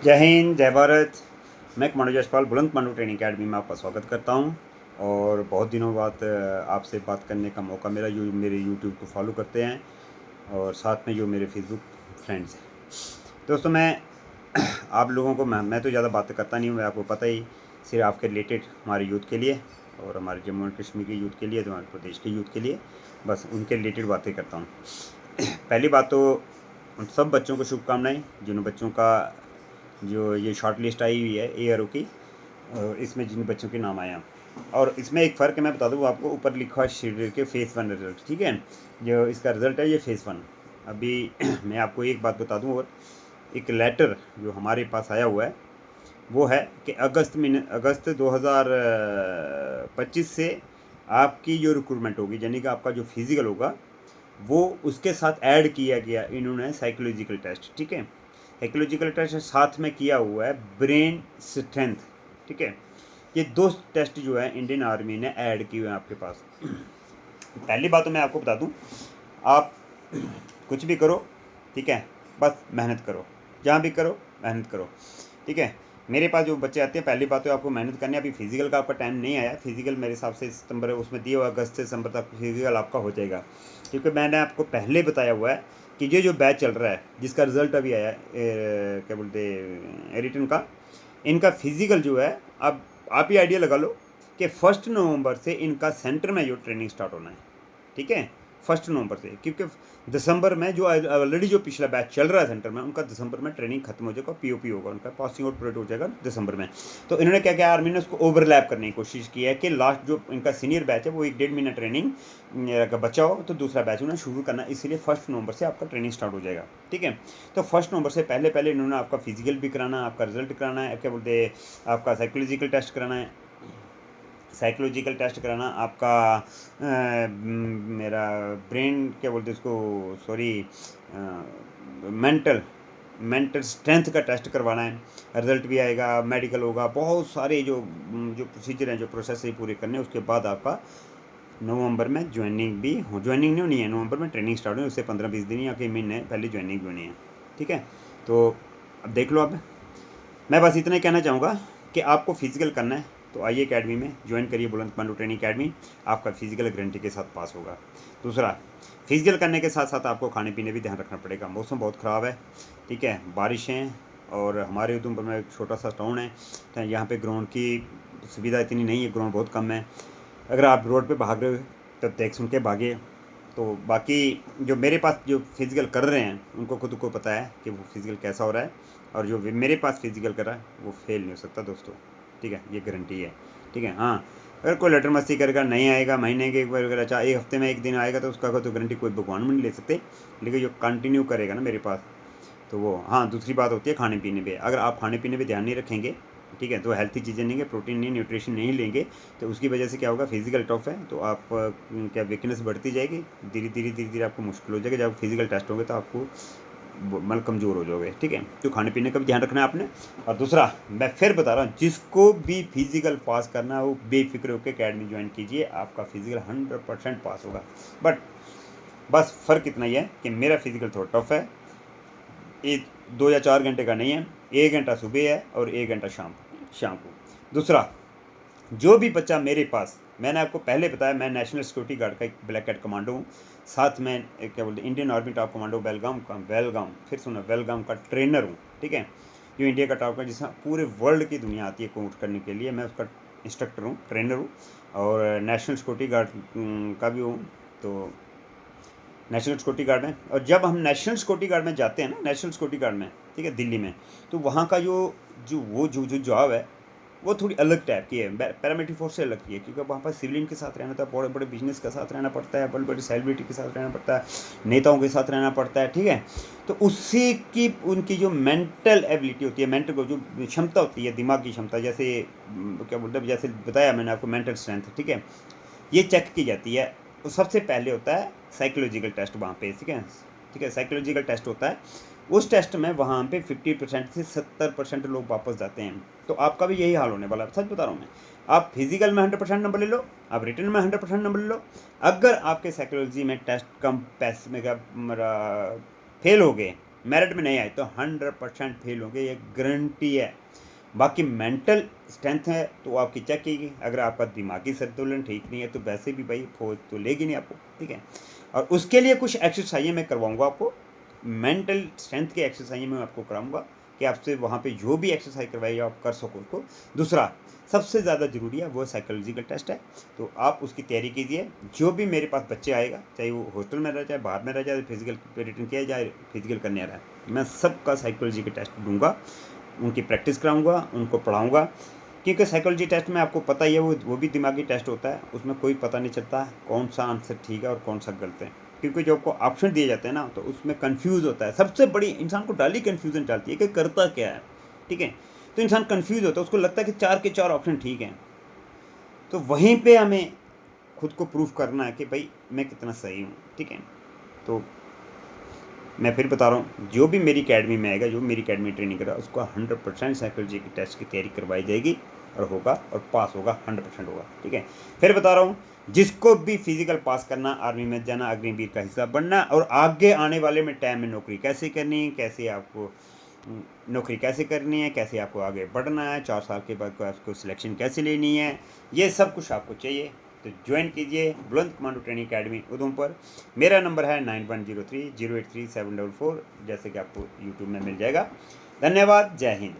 जय हिंद, जय भारत। मैं कमांडो जसपाल बुलंद कमांडो ट्रेनिंग अकेडमी में आपका स्वागत करता हूं। और बहुत दिनों बाद आपसे बात करने का मौका मिला, जो मेरे यूट्यूब को फॉलो करते हैं और साथ में जो मेरे फेसबुक फ्रेंड्स हैं। दोस्तों, मैं आप लोगों को मैं तो ज़्यादा बातें करता नहीं हूँ, मैं आपको पता ही, सिर्फ आपके रिलेटेड हमारे यूथ के लिए और हमारे जम्मू एंड कश्मीर के यूथ के लिए, हमारे प्रदेश के यूथ के लिए, बस उनके रिलेटेड बातें करता हूँ। पहली बात तो उन सब बच्चों को शुभकामनाएं जिन बच्चों का जो ये शॉर्ट लिस्ट आई हुई है ARO की, इसमें जिन बच्चों के नाम आए हैं। और इसमें एक फ़र्क है, मैं बता दूँ आपको, ऊपर लिखा है शेड्यूल के फेज़ 1 रिजल्ट, ठीक है। जो इसका रिज़ल्ट है ये फेज़ 1। अभी मैं आपको एक बात बता दूँ, और एक लेटर जो हमारे पास आया हुआ है वो है कि अगस्त 2025 से आपकी जो रिक्रूटमेंट होगी, यानी कि आपका जो फिज़िकल होगा, वो उसके साथ ऐड किया गया इन्होंने साइकोलॉजिकल टेस्ट, ठीक है। साइकोलॉजिकल टेस्ट साथ में किया हुआ है ब्रेन स्ट्रेंथ, ठीक है। ये दो टेस्ट जो है इंडियन आर्मी ने ऐड किए हुए हैं आपके पास। पहली बात तो मैं आपको बता दूं, आप कुछ भी करो, ठीक है, बस मेहनत करो, जहाँ भी करो मेहनत करो, ठीक है। मेरे पास जो बच्चे आते हैं, पहली बात तो आपको मेहनत करनी है। अभी फिजिकल का आपका टाइम नहीं आया, फिजिकल मेरे हिसाब से सितंबर उसमें दिया हुआ, अगस्त से सितंबर तक फिजिकल आपका हो जाएगा, क्योंकि मैंने आपको पहले बताया हुआ है कि ये जो बैच चल रहा है जिसका रिजल्ट अभी आया क्या बोलते रिटर्न का, इनका फिजिकल जो है, अब आप ही आइडिया लगा लो कि 1 नवंबर से इनका सेंटर में जो ट्रेनिंग स्टार्ट होना है, ठीक है। 1 नवंबर से, क्योंकि दिसंबर में जो ऑलरेडी जो पिछला बैच चल रहा है सेंटर में, उनका दिसंबर में ट्रेनिंग खत्म हो जाएगा, POP होगा, उनका पासिंग आउट परेड हो जाएगा दिसंबर में। तो इन्होंने क्या किया, आर्मी ने उसको ओवरलैप करने की कोशिश की है कि लास्ट जो इनका सीनियर बैच है वो 1-1.5 महीना ट्रेनिंग का बच्चा हो, तो दूसरा बैच उन्हें शुरू करना है, इसीलिए 1 नवंबर से आपका ट्रेनिंग स्टार्ट हो जाएगा, ठीक है। तो 1 नवंबर से पहले पहले इन्होंने आपका फिजिकल भी कराना है, आपका रिजल्ट कराना है, क्या बोलते हैं, आपका साइकोलॉजिकल टेस्ट कराना है, साइकोलॉजिकल टेस्ट कराना आपका मेरा ब्रेन क्या बोलते हैं उसको, सॉरी, मेंटल मेंटल स्ट्रेंथ का टेस्ट करवाना है, रिजल्ट भी आएगा, मेडिकल होगा, बहुत सारे जो जो प्रोसीजर हैं, जो प्रोसेस है पूरे करने, उसके बाद आपका नवंबर में ज्वाइनिंग भी हो, ज्वाइनिंग नहीं होनी है, नवंबर में ट्रेनिंग स्टार्ट होनी है, उससे 15-20 दिन या कई महीने पहले ज्वाइनिंग भी होनी है, ठीक है। तो अब देख लो, अब मैं बस इतना ही कहना चाहूँगा कि आपको फिजिकल करना है तो आइए अकेडमी में ज्वाइन करिए, बुलंद कमांडो ट्रेनिंग अकेडमी, आपका फिजिकल गारंटी के साथ पास होगा। दूसरा, फिजिकल करने के साथ साथ आपको खाने पीने भी ध्यान रखना पड़ेगा, मौसम बहुत ख़राब है, ठीक है, बारिशें, और हमारे उधमपुर में एक छोटा सा टाउन है, तो यहाँ पे ग्राउंड की सुविधा इतनी नहीं है, ग्राउंड बहुत कम है। अगर आप रोड पे भाग रहे हो तो देख सुन के भागे। तो बाकी जो मेरे पास जो फिज़िकल कर रहे हैं उनको खुद को पता है कि वो फिज़िकल कैसा हो रहा है, और जो मेरे पास फिज़िकल कर रहा है वो फेल नहीं हो सकता दोस्तों, ठीक है, ये गारंटी है, ठीक है। हाँ, अगर कोई लटर मस्ती करेगा, नहीं आएगा, महीने के एक बार अगर अच्छा एक हफ्ते में एक दिन आएगा तो उसका तो गारंटी कोई भगवान में नहीं ले सकते, लेकिन जो कंटिन्यू करेगा ना मेरे पास, तो वो, हाँ, दूसरी बात होती है खाने पीने पे, अगर आप खाने पीने पे ध्यान नहीं रखेंगे, ठीक है, तो हेल्थी चीज़ें लेंगे, प्रोटीन नहीं, न्यूट्रिशन नहीं लेंगे, तो उसकी वजह से क्या होगा, फिजिकल टफ है तो आप क्या वीकनेस बढ़ती जाएगी, धीरे धीरे धीरे धीरे आपको मुश्किल हो जाएगा, जब फिजिकल टेस्ट होंगे तो आपको मतलब कमज़ोर हो जाओगे, ठीक है। तो खाने पीने का भी ध्यान रखना है आपने। और दूसरा, मैं फिर बता रहा हूँ, जिसको भी फिजिकल पास करना है वो बेफिक्र होकर अकेडमी ज्वाइन कीजिए, आपका फिजिकल 100% पास होगा। बट बस फ़र्क इतना ही है कि मेरा फिजिकल थोड़ा टफ है, ये 2 या 4 घंटे का नहीं है, 1 घंटा सुबह है और 1 घंटा शाम को। दूसरा, जो भी बच्चा मेरे पास, मैंने आपको पहले बताया मैं नेशनल सिक्योरिटी गार्ड का एक ब्लैक कैट कमांडो हूँ, साथ में क्या बोलते हैं इंडियन आर्मी टॉप कमांडो बेलगाम, फिर सुनो, बेलगाम का ट्रेनर हूँ, ठीक है, जो इंडिया का टॉप का, जिसमें पूरे वर्ल्ड की दुनिया आती है कोच करने के लिए, मैं उसका इंस्ट्रक्टर हूँ, ट्रेनर हूँ, और नेशनल सिक्योरिटी गार्ड का भी हूँ। तो नेशनल सिक्योरिटी गार्ड में, और जब हम नेशनल सिक्योरिटी गार्ड में जाते हैं ना, नेशनल सिक्योरिटी गार्ड में, ठीक है, दिल्ली में, तो वहाँ का जो जॉब है वो थोड़ी अलग टाइप की है, पैरामिलिट्री फोर्स से अलग की है, क्योंकि वहाँ पर सिविलियन के साथ रहना होता है, बड़े बड़े बिजनेस के साथ रहना पड़ता है, बड़ी बड़ी सेलिब्रिटी के साथ रहना पड़ता है, नेताओं के साथ रहना पड़ता है, ठीक है। तो उससे की उनकी जो मेंटल एबिलिटी होती है, मेंटल जो क्षमता होती है, दिमाग की क्षमता, जैसे क्या बोलते हैं, जैसे बताया मैंने आपको मेंटल स्ट्रेंथ, ठीक है, ये चेक की जाती है। तो सबसे पहले होता है साइकोलॉजिकल टेस्ट वहाँ पे, ठीक है, ठीक है, साइकोलॉजिकल टेस्ट होता है, उस टेस्ट में वहाँ पे 50% से 70% लोग वापस जाते हैं। तो आपका भी यही हाल होने वाला है, सच बता रहा हूँ मैं। आप फिजिकल में 100% नंबर ले लो, आप रिटर्न में 100% नंबर ले लो, अगर आपके साइकोलॉजी में टेस्ट कम पैसे में का फेल हो गए, मेरिट में नहीं आए तो 100% फेल होंगे, ये गारंटी है। बाकी मेंटल स्ट्रेंथ है तो आपकी चेक कीजिए, अगर आपका दिमागी संतुलन ठीक नहीं है तो वैसे भी भाई फौज तो लेगी नहीं आपको, ठीक है। और उसके लिए कुछ एक्सरसाइजें मैं करवाऊँगा आपको, मेंटल स्ट्रेंथ की एक्सरसाइजें मैं आपको कराऊँगा कि आपसे वहाँ पे जो भी एक्सरसाइज करवाई आप कर सको उसको। दूसरा सबसे ज़्यादा ज़रूरी है वो साइकोलॉजिकल टेस्ट है, तो आप उसकी तैयारी कीजिए। जो भी मेरे पास बच्चे आएगा, चाहे वो हॉस्टल में रह जाए, बाहर में रह जाए, फिजिकल रिटर्न किया जाए, फिजिकल करने आ रहा है, मैं सबका साइकोलॉजिकल टेस्ट दूंगा, उनकी प्रैक्टिस कराऊंगा, उनको पढ़ाऊंगा। क्योंकि साइकोलॉजी टेस्ट में आपको पता ही है वो भी दिमागी टेस्ट होता है, उसमें कोई पता नहीं चलता कौन सा आंसर ठीक है और कौन सा गलत है, क्योंकि जो आपको ऑप्शन दिए जाते हैं ना तो उसमें कंफ्यूज होता है। सबसे बड़ी इंसान को डाली कन्फ्यूजन डालती है कि करता क्या है, ठीक है। तो इंसान कंफ्यूज होता है, उसको लगता है कि 4 के 4 ऑप्शन ठीक हैं। तो वहीं पे हमें खुद को प्रूफ करना है कि भाई मैं कितना सही हूँ, ठीक है। तो मैं फिर बता रहा हूँ, जो भी मेरी अकेडमी में आएगा, जो मेरी अकेडमी ट्रेनिंग कर रहा है, उसको 100% साइकोलॉजी की टेस्ट की तैयारी करवाई जाएगी और होगा और पास होगा, 100% होगा, ठीक है। फिर बता रहा हूँ, जिसको भी फिजिकल पास करना, आर्मी में जाना, अग्निवीर का हिस्सा बनना और आगे आने वाले में टाइम में नौकरी कैसे करनी है, कैसे आपको नौकरी कैसे करनी है, कैसे आपको आगे बढ़ना है, 4 साल के बाद आपको सिलेक्शन कैसे लेनी है, ये सब कुछ आपको चाहिए तो ज्वाइन कीजिए बुलंद कमांडो ट्रेनिंग अकेडमी उधमपुर। मेरा नंबर है 9103 083 744, जैसे कि आपको यूट्यूब में मिल जाएगा। धन्यवाद, जय हिंद।